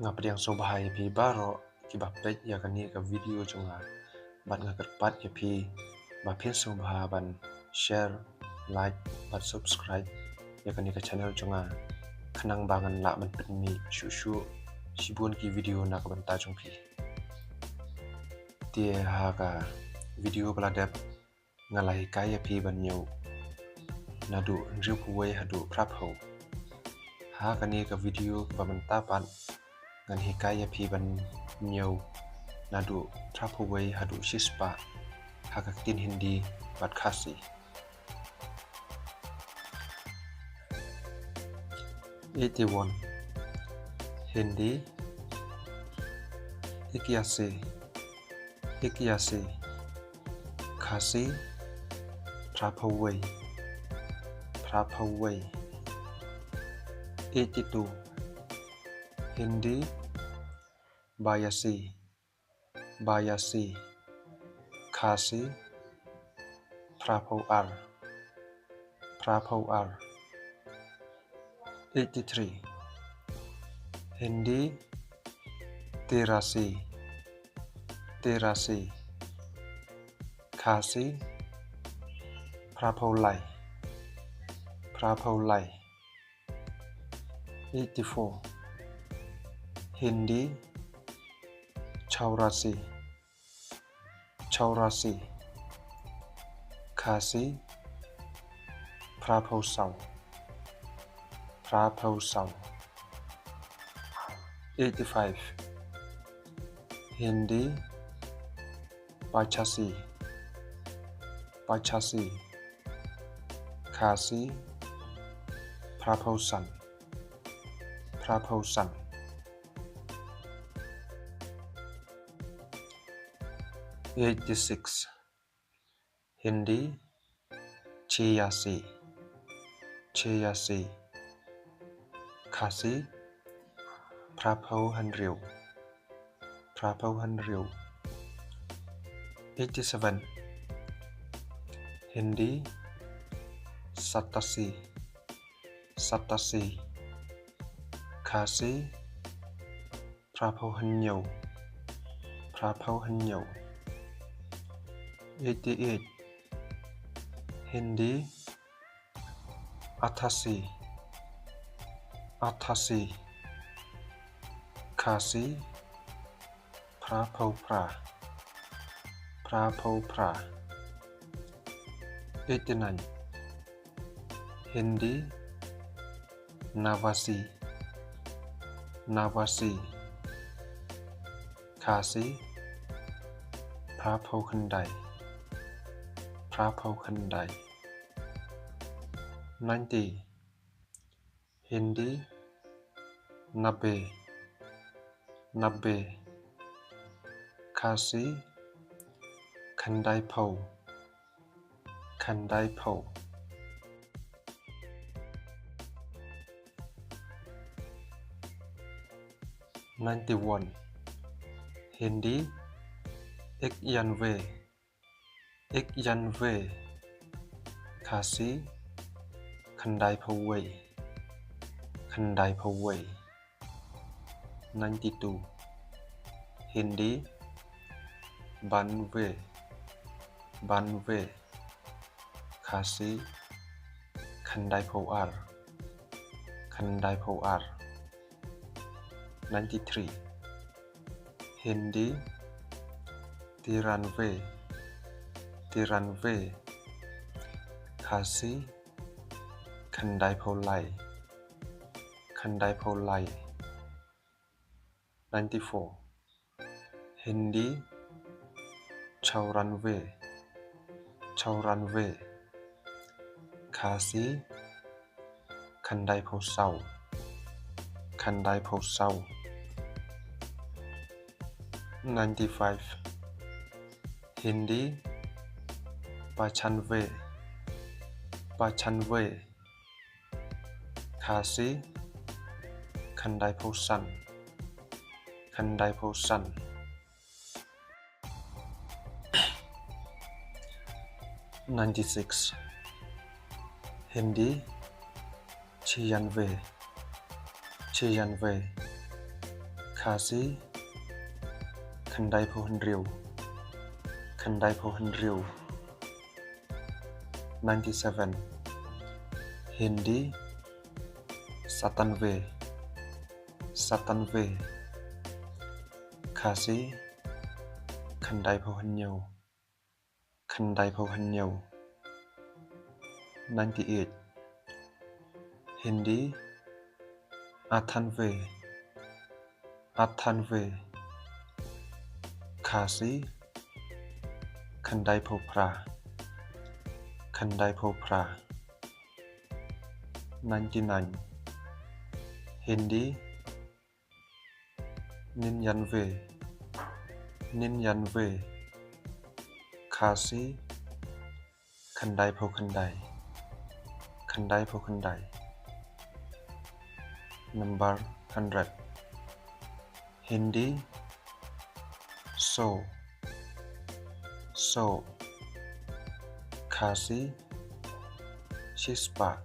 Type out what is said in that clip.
Ngapdiang sobhai pi baro ki bapet ya kani ka video chunga bat ngakat pat ya pi bapin sobha ban share like bat subscribe ya kani ka channel chunga khanang bangan la man penmi shu shibun ki video na ka banta chung pi tie ha ka video bladep ngalai kai ya pi ban nyu nadu riu kuwei hadu prap ho ha kani ka video ba banta pan ngan hikaya pi ban nyu nadu prap huwei hadu shispa hakakin hindi bat khasi 81 Hindi Ikyase Khasi Prap huwei 82 Hindi Bayasi Khasi Prapho ar 83 Hindi Terasi Khasi Prapho lai 84 Hindi Chaurasi Khasi Prapho sau 85 Hindi Pachasi Khasi Prapho san 86 Hindi Cheyasi Khasi Prapho hanriu 87 Hindi Satasi Khasi Prapho hanyo 88 Hindi Athasi Khasi Prapho pra 89 Hindi Navasi Khasi Prapho khandai 90 Hindi Nabe Khasi Khandai po 91 Hindi Ekyanve Khasi Khandai po wei 92 Hindi Banve Khasi Khandai po ar 93 Hindi Tiranve Khasi Khandai po lai 94 Hindi Chauranve Khasi Khandai po sau 95 Hindi Pachanve Khasi Khandai po san 96 Hindi Chiyanve Kasi Khandai Pohan Riu 97 Hindi Satanve Kasi Khandai Pohan Nhau 98 Hindi Athanve Kasi Khandai Phopra 99 Hindi Ninyanve Kasi Khandai Phokhandai Number 100 Hindi So Kasi Shispak